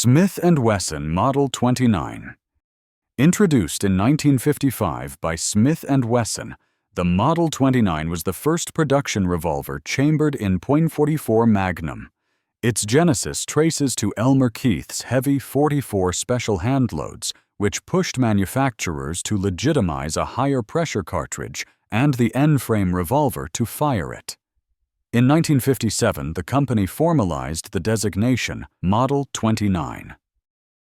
Smith Wesson Model 29. Introduced in 1955 by Smith & Wesson, the Model 29 was the first production revolver chambered in .44 Magnum. Its genesis traces to Elmer Keith's heavy .44 special handloads, which pushed manufacturers to legitimize a higher pressure cartridge and the N-frame revolver to fire it. In 1957, the company formalized the designation Model 29.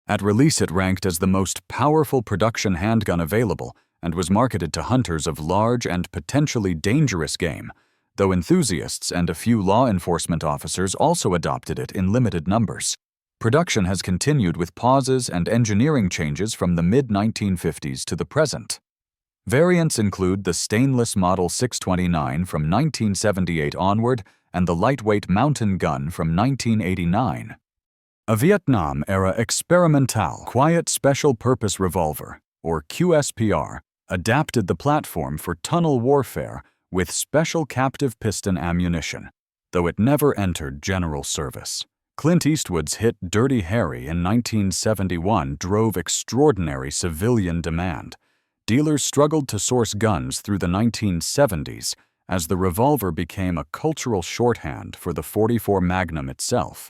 At release, it ranked as the most powerful production handgun available and was marketed to hunters of large and potentially dangerous game, though enthusiasts and a few law enforcement officers also adopted it in limited numbers. Production has continued with pauses and engineering changes from the mid-1950s to the present. Variants include the stainless Model 629 from 1978 onward and the lightweight mountain gun from 1989. A Vietnam-era experimental quiet special purpose revolver, or QSPR, adapted the platform for tunnel warfare with special captive piston ammunition, though it never entered general service. Clint Eastwood's hit Dirty Harry in 1971 drove extraordinary civilian demand. Dealers struggled to source guns through the 1970s as the revolver became a cultural shorthand for the .44 Magnum itself.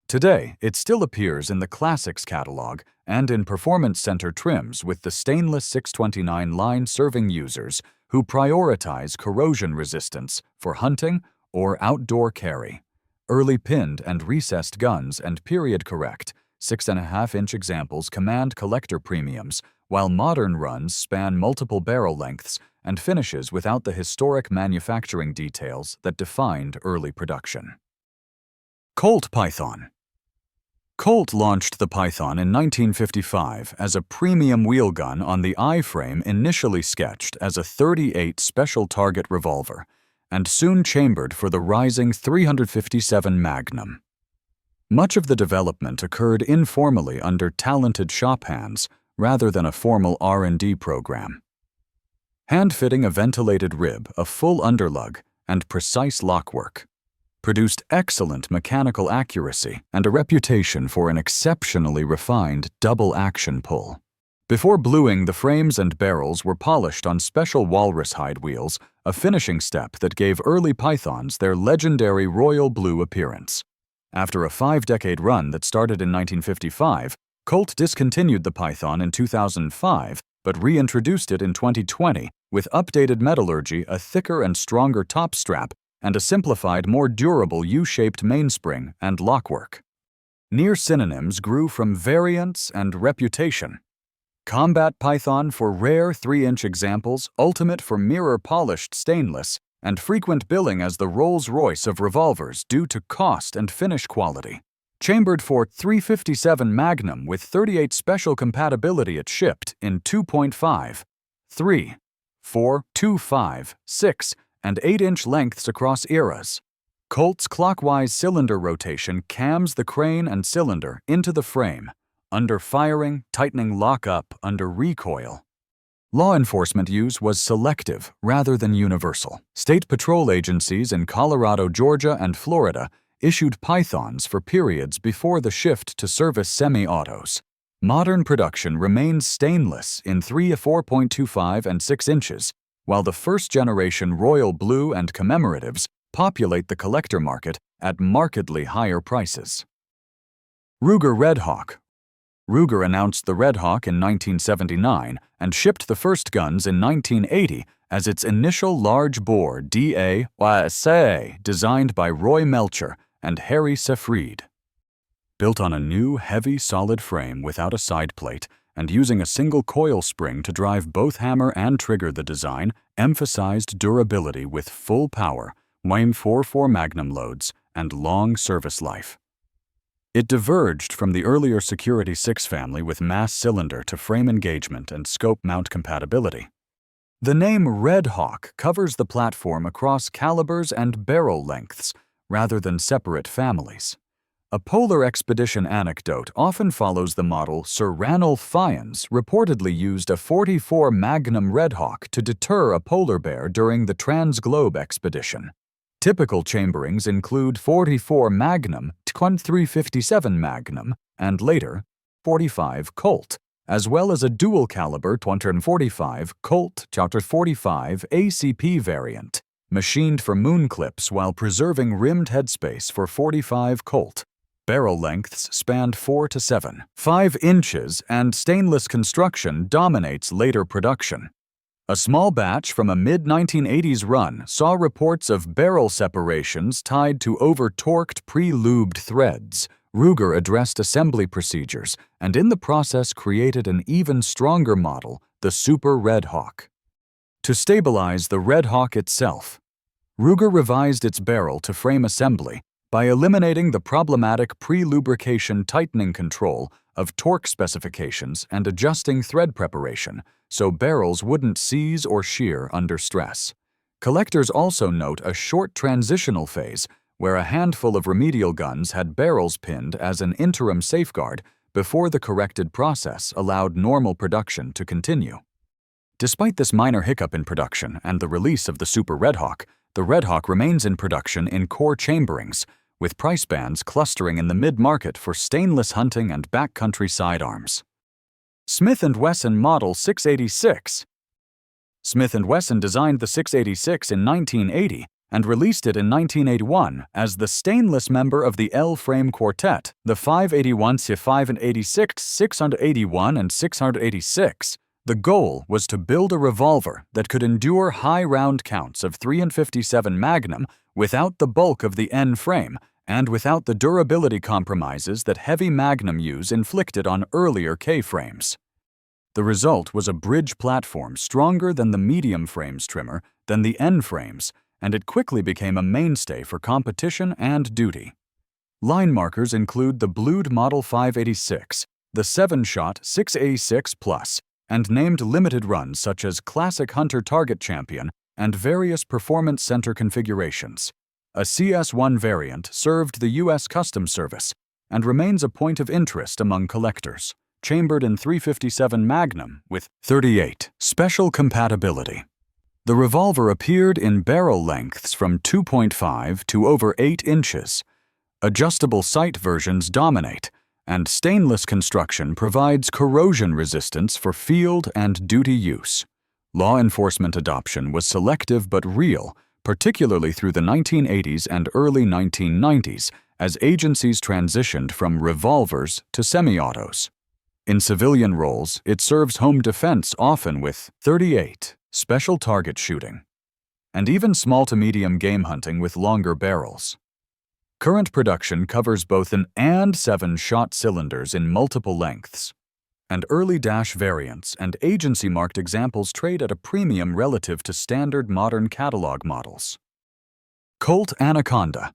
Today, it still appears in the Classics catalog and in performance center trims with the stainless 629 line serving users who prioritize corrosion resistance for hunting or outdoor carry. Early pinned and recessed guns and period-correct 6.5-inch examples command collector premiums, while modern runs span multiple barrel lengths and finishes without the historic manufacturing details that defined early production. Colt Python. Colt launched the Python in 1955 as a premium wheelgun on the I-frame initially sketched as a .38 special target revolver, and soon chambered for the rising .357 Magnum. Much of the development occurred informally under talented shop hands rather than a formal R&D program. Hand-fitting a ventilated rib, a full underlug, and precise lockwork produced excellent mechanical accuracy and a reputation for an exceptionally refined double-action pull. Before bluing, the frames and barrels were polished on special walrus hide wheels, a finishing step that gave early Pythons their legendary royal blue appearance. After a 5-decade run that started in 1955, Colt discontinued the Python in 2005, but reintroduced it in 2020 with updated metallurgy, a thicker and stronger top strap, and a simplified, more durable U-shaped mainspring and lockwork. Near synonyms grew from variance and reputation. Combat Python for rare 3-inch examples, ultimate for mirror-polished stainless, and frequent billing as the Rolls-Royce of revolvers due to cost and finish quality. Chambered for .357 Magnum with .38 special compatibility, it shipped in 2.5, 3, 4, 2, 5, 6, and 8-inch lengths across eras. Colt's clockwise cylinder rotation cams the crane and cylinder into the frame, under firing, tightening lock-up under recoil. Law enforcement use was selective rather than universal. State patrol agencies in Colorado, Georgia, and Florida issued Pythons for periods before the shift to service semi-autos. Modern production remains stainless in 3, 4.25, and 6 inches, while the first-generation Royal Blue and commemoratives populate the collector market at markedly higher prices. Ruger Redhawk. Ruger announced the Redhawk in 1979 and shipped the first guns in 1980 as its initial large-bore DA-YSA designed by Roy Melcher and Harry Sefried. Built on a new, heavy, solid frame without a side plate and using a single coil spring to drive both hammer and trigger, the design emphasized durability with full power, .44 Magnum loads, and long service life. It diverged from the earlier Security 6 family with mass cylinder to frame engagement and scope mount compatibility. The name Redhawk covers the platform across calibers and barrel lengths, rather than separate families. A polar expedition anecdote often follows the model. Sir Ranulph Fiennes reportedly used a .44 Magnum Redhawk to deter a polar bear during the Trans-Globe expedition. Typical chamberings include 44 Magnum, 357 Magnum, and later 45 Colt, as well as a dual-caliber 245 Colt 45 ACP variant, machined for moon clips while preserving rimmed headspace for 45 Colt. Barrel lengths spanned 4 to 7.5 inches, and stainless construction dominates later production. A small batch from a mid-1980s run saw reports of barrel separations tied to over-torqued pre-lubed threads. Ruger addressed assembly procedures and in the process created an even stronger model, the Super Redhawk. To stabilize the Redhawk itself, Ruger revised its barrel to frame assembly by eliminating the problematic pre-lubrication tightening control of torque specifications and adjusting thread preparation so barrels wouldn't seize or shear under stress. Collectors also note a short transitional phase where a handful of remedial guns had barrels pinned as an interim safeguard before the corrected process allowed normal production to continue. Despite this minor hiccup in production and the release of the Super Redhawk, the Redhawk remains in production in core chamberings, with price bands clustering in the mid-market for stainless hunting and backcountry sidearms. Smith & Wesson Model 686. Smith & Wesson designed the 686 in 1980 and released it in 1981 as the stainless member of the L-frame quartet, the 581, 586, 681, and 686. The goal was to build a revolver that could endure high round counts of 357 Magnum without the bulk of the N frame and without the durability compromises that heavy Magnum use inflicted on earlier K frames. The result was a bridge platform stronger than the medium frames trimmer than the N frames, and it quickly became a mainstay for competition and duty. Line markers include the blued Model 586, the 7-shot 686 Plus, and named limited runs such as Classic Hunter Target Champion and various Performance Center configurations. A CS1 variant served the U.S. Customs Service and remains a point of interest among collectors, chambered in 357 Magnum with 38 special compatibility. The revolver appeared in barrel lengths from 2.5 to over 8 inches. Adjustable sight versions dominate, and stainless construction provides corrosion resistance for field and duty use. Law enforcement adoption was selective but real, particularly through the 1980s and early 1990s, as agencies transitioned from revolvers to semi-autos. In civilian roles, it serves home defense often with 38 special target shooting, and even small to medium game hunting with longer barrels. Current production covers both an and 7-shot cylinders in multiple lengths, and early dash variants and agency-marked examples trade at a premium relative to standard modern catalog models. Colt Anaconda.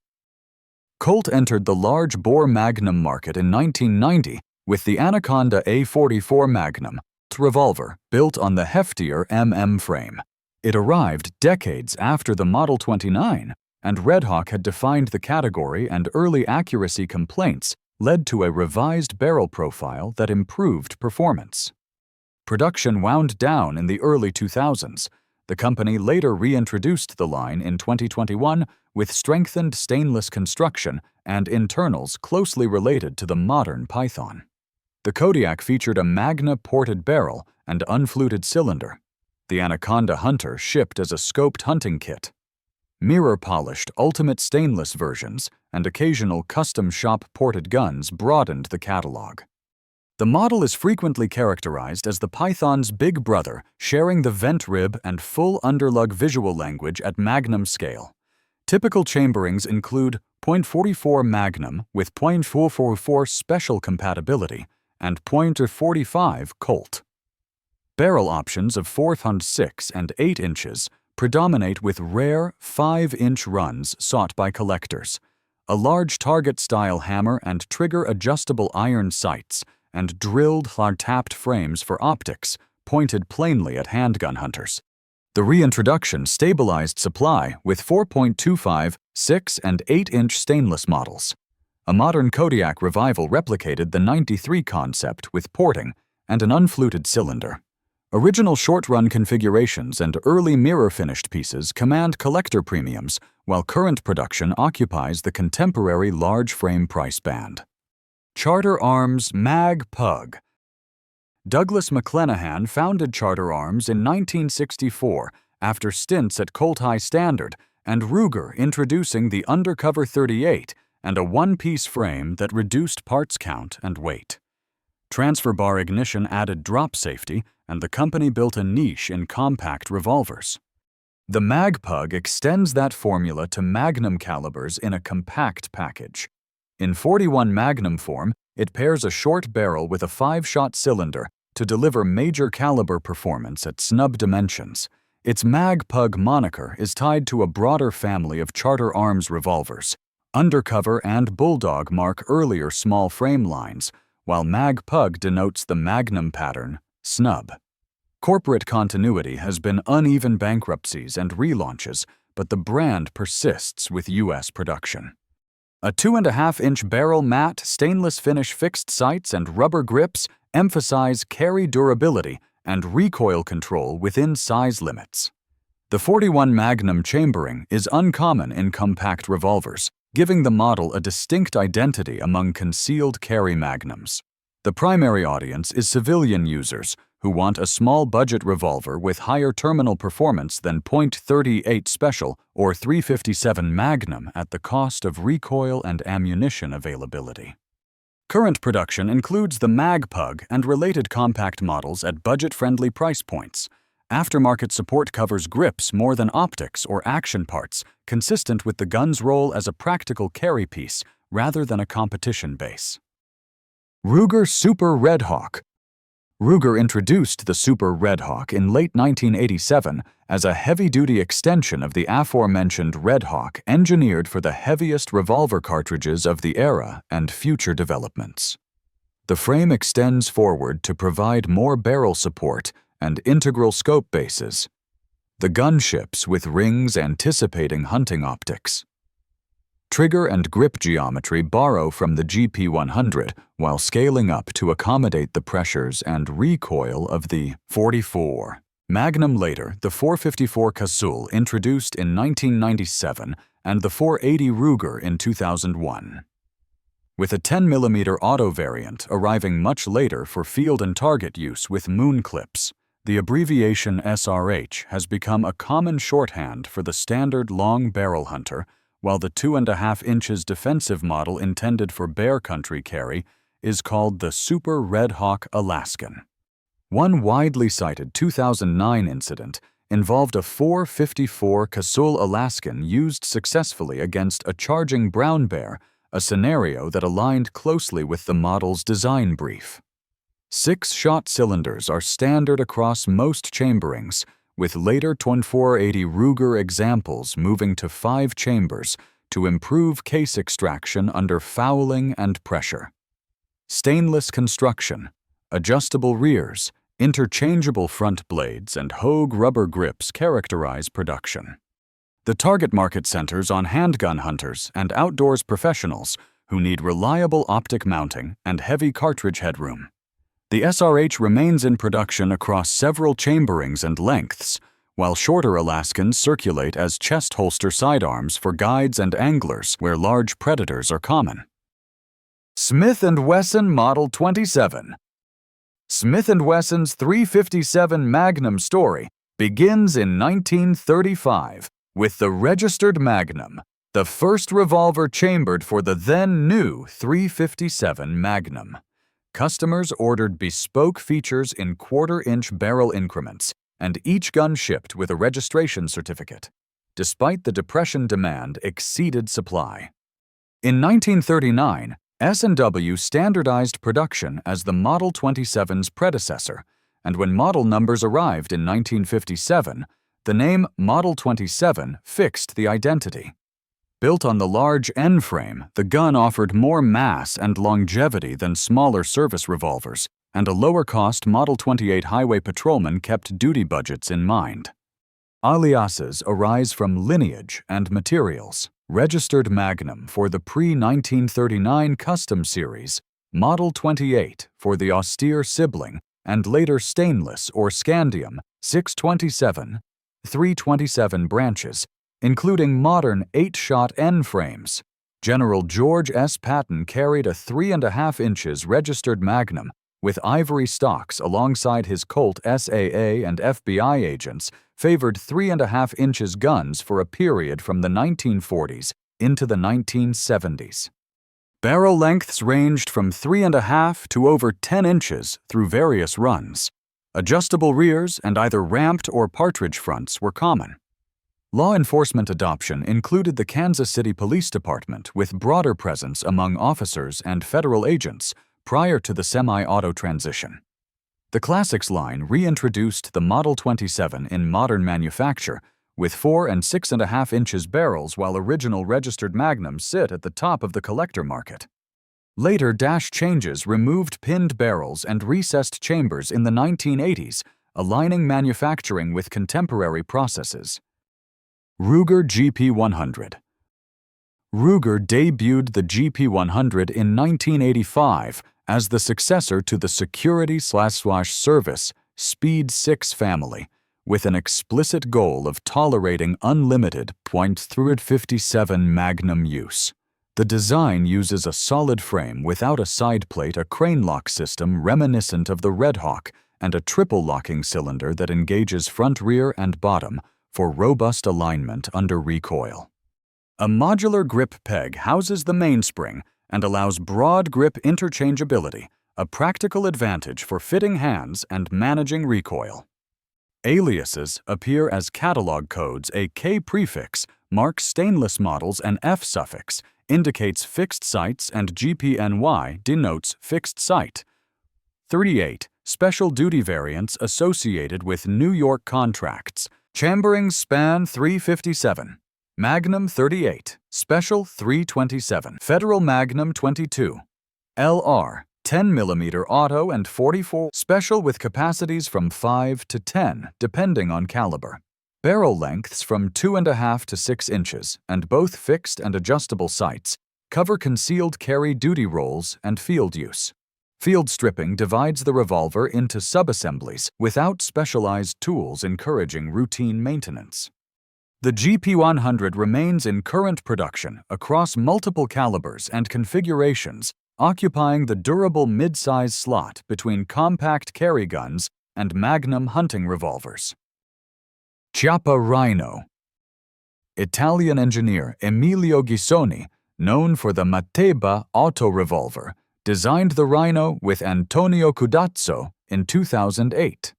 Colt entered the large-bore Magnum market in 1990 with the Anaconda A44 Magnum revolver built on the heftier MM frame. It arrived decades after the Model 29, and Redhawk had defined the category, and early accuracy complaints led to a revised barrel profile that improved performance. Production wound down in the early 2000s. The company later reintroduced the line in 2021 with strengthened stainless construction and internals closely related to the modern Python. The Kodiak featured a Magna ported barrel and unfluted cylinder. The Anaconda Hunter shipped as a scoped hunting kit. Mirror-polished ultimate stainless versions and occasional custom shop ported guns broadened the catalog. The model is frequently characterized as the Python's big brother, sharing the vent rib and full underlug visual language at Magnum scale. Typical chamberings include .44 Magnum with .444 special compatibility and .45 Colt. Barrel options of 4.6 and 8 inches predominate with rare 5-inch runs sought by collectors. A large target-style hammer and trigger-adjustable iron sights and drilled hard-tapped frames for optics pointed plainly at handgun hunters. The reintroduction stabilized supply with 4.25, 6, and 8-inch stainless models. A modern Kodiak revival replicated the '93 concept with porting and an unfluted cylinder. Original short-run configurations and early mirror-finished pieces command collector premiums, while current production occupies the contemporary large-frame price band. Charter Arms Mag Pug. Douglas McClanahan founded Charter Arms in 1964 after stints at Colt High Standard and Ruger introducing the Undercover 38 and a one-piece frame that reduced parts count and weight. Transfer bar ignition added drop safety, and the company built a niche in compact revolvers. The Mag Pug extends that formula to Magnum calibers in a compact package. In 41 Magnum form, it pairs a short barrel with a 5-shot cylinder to deliver major caliber performance at snub dimensions. Its Mag Pug moniker is tied to a broader family of Charter Arms revolvers. Undercover and Bulldog mark earlier small frame lines, while Mag Pug denotes the Magnum pattern, snub. Corporate continuity has been uneven bankruptcies and relaunches, but the brand persists with U.S. production. A 2.5-inch barrel matte, stainless finish fixed sights and rubber grips emphasize carry durability and recoil control within size limits. The 41 Magnum chambering is uncommon in compact revolvers, giving the model a distinct identity among concealed carry Magnums. The primary audience is civilian users who want a small budget revolver with higher terminal performance than .38 Special or .357 Magnum at the cost of recoil and ammunition availability. Current production includes the Mag Pug and related compact models at budget-friendly price points. Aftermarket support covers grips more than optics or action parts, consistent with the gun's role as a practical carry piece rather than a competition base. Ruger Super Redhawk. Ruger introduced the Super Redhawk in late 1987 as a heavy-duty extension of the aforementioned Redhawk engineered for the heaviest revolver cartridges of the era and future developments. The frame extends forward to provide more barrel support and integral scope bases. The gun ships with rings anticipating hunting optics. Trigger and grip geometry borrow from the GP100 while scaling up to accommodate the pressures and recoil of the 44. Magnum later, the 454 Casull introduced in 1997 and the 480 Ruger in 2001. With a 10mm auto variant arriving much later for field and target use with moon clips, the abbreviation SRH has become a common shorthand for the standard long barrel hunter, while the 2.5 inches defensive model intended for bear country carry is called the Super Redhawk Alaskan. One widely cited 2009 incident involved a 454 Casull Alaskan used successfully against a charging brown bear, a scenario that aligned closely with the model's design brief. 6-shot cylinders are standard across most chamberings, with later 2480 Ruger examples moving to 5 chambers to improve case extraction under fouling and pressure. Stainless construction, adjustable rears, interchangeable front blades, and Hogue rubber grips characterize production. The target market centers on handgun hunters and outdoors professionals who need reliable optic mounting and heavy cartridge headroom. The SRH remains in production across several chamberings and lengths, while shorter Alaskans circulate as chest holster sidearms for guides and anglers where large predators are common. Smith Wesson Model 27. Smith & Wesson's .357 Magnum story begins in 1935 with the registered Magnum, the first revolver chambered for the then-new .357 Magnum. Customers ordered bespoke features in quarter-inch barrel increments, and each gun shipped with a registration certificate. Despite the Depression, demand exceeded supply. In 1939, S&W standardized production as the Model 27's predecessor, and when model numbers arrived in 1957, the name Model 27 fixed the identity. Built on the large N frame, the gun offered more mass and longevity than smaller service revolvers, and a lower-cost Model 28 highway patrolman kept duty budgets in mind. Aliases arise from lineage and materials. Registered Magnum for the pre-1939 Custom Series, Model 28 for the austere sibling and later stainless or scandium 627, 327 branches, including modern 8-shot N frames. General George S. Patton carried a 3.5 inches registered Magnum with ivory stocks alongside his Colt SAA and FBI agents favored 3.5 inches guns for a period from the 1940s into the 1970s. Barrel lengths ranged from 3.5 to over 10 inches through various runs. Adjustable rears and either ramped or partridge fronts were common. Law enforcement adoption included the Kansas City Police Department with broader presence among officers and federal agents prior to the semi-auto transition. The Classics line reintroduced the Model 27 in modern manufacture with 4 and 6.5 inches barrels, while original registered Magnums sit at the top of the collector market. Later dash changes removed pinned barrels and recessed chambers in the 1980s, aligning manufacturing with contemporary processes. Ruger GP100. Ruger debuted the GP100 in 1985 as the successor to the security/service Speed 6 family, with an explicit goal of tolerating unlimited .357 Magnum use. The design uses a solid frame without a side plate, a crane lock system reminiscent of the Redhawk, and a triple locking cylinder that engages front, rear, and bottom for robust alignment under recoil. A modular grip peg houses the mainspring and allows broad grip interchangeability, a practical advantage for fitting hands and managing recoil. Aliases appear as catalog codes. A K prefix marks stainless models, an F suffix indicates fixed sights, and GPNY denotes fixed sight. 38. Special duty variants associated with New York contracts. Chambering span 357. Magnum 38, Special 327, Federal Magnum 22, LR 10mm auto and 44 Special with capacities from 5 to 10 depending on caliber. Barrel lengths from 2.5 to 6 inches and both fixed and adjustable sights cover concealed carry duty roles and field use. Field stripping divides the revolver into subassemblies without specialized tools, encouraging routine maintenance. The GP100 remains in current production across multiple calibers and configurations, occupying the durable mid-size slot between compact carry guns and Magnum hunting revolvers. Chiappa Rhino. Italian engineer Emilio Ghisoni, known for the Mateba auto revolver, designed the Rhino with Antonio Cudazzo in 2008.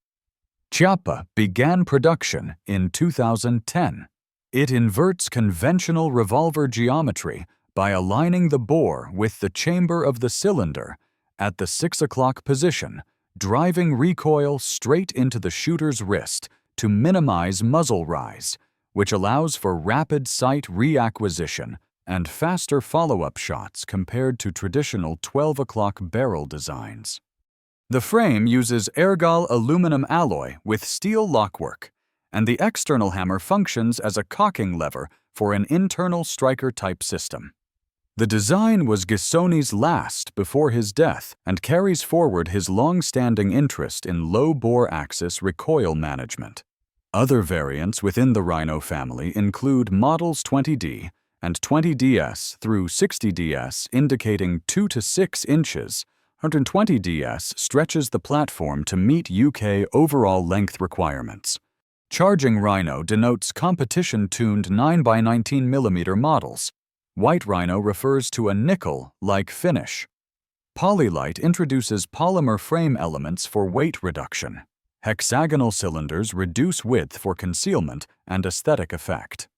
Chiappa began production in 2010. It inverts conventional revolver geometry by aligning the bore with the chamber of the cylinder at the 6 o'clock position, driving recoil straight into the shooter's wrist to minimize muzzle rise, which allows for rapid sight reacquisition and faster follow-up shots compared to traditional 12 o'clock barrel designs. The frame uses ergal aluminum alloy with steel lockwork, and the external hammer functions as a cocking lever for an internal striker-type system. The design was Ghisoni's last before his death and carries forward his long-standing interest in low-bore axis recoil management. Other variants within the Rhino family include models 20D and 20DS through 60DS, indicating 2 to 6 inches. 120DS stretches the platform to meet UK overall length requirements. Charging Rhino denotes competition-tuned 9x19mm models. White Rhino refers to a nickel-like finish. Polylite introduces polymer frame elements for weight reduction. Hexagonal cylinders reduce width for concealment and aesthetic effect.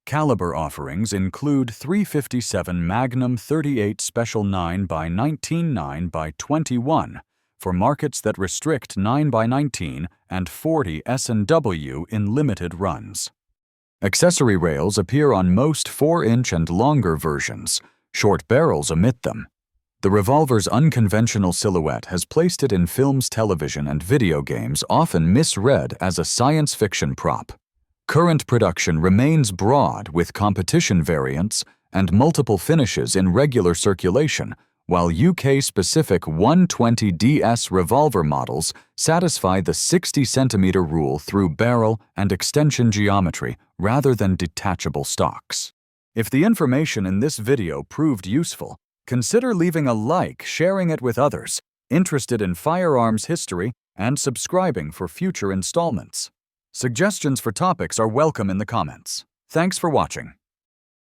Caliber offerings include 357 Magnum 38 Special 9x19 9x21 for markets that restrict 9x19 and 40 S&W in limited runs. Accessory rails appear on most 4-inch and longer versions. Short barrels omit them. The revolver's unconventional silhouette has placed it in films, television, and video games, often misread as a science fiction prop. Current production remains broad with competition variants and multiple finishes in regular circulation, while UK-specific 120DS revolver models satisfy the 60-centimeter rule through barrel and extension geometry rather than detachable stocks. If the information in this video proved useful, consider leaving a like, sharing it with others interested in firearms history, and subscribing for future installments. Suggestions for topics are welcome in the comments. Thanks for watching.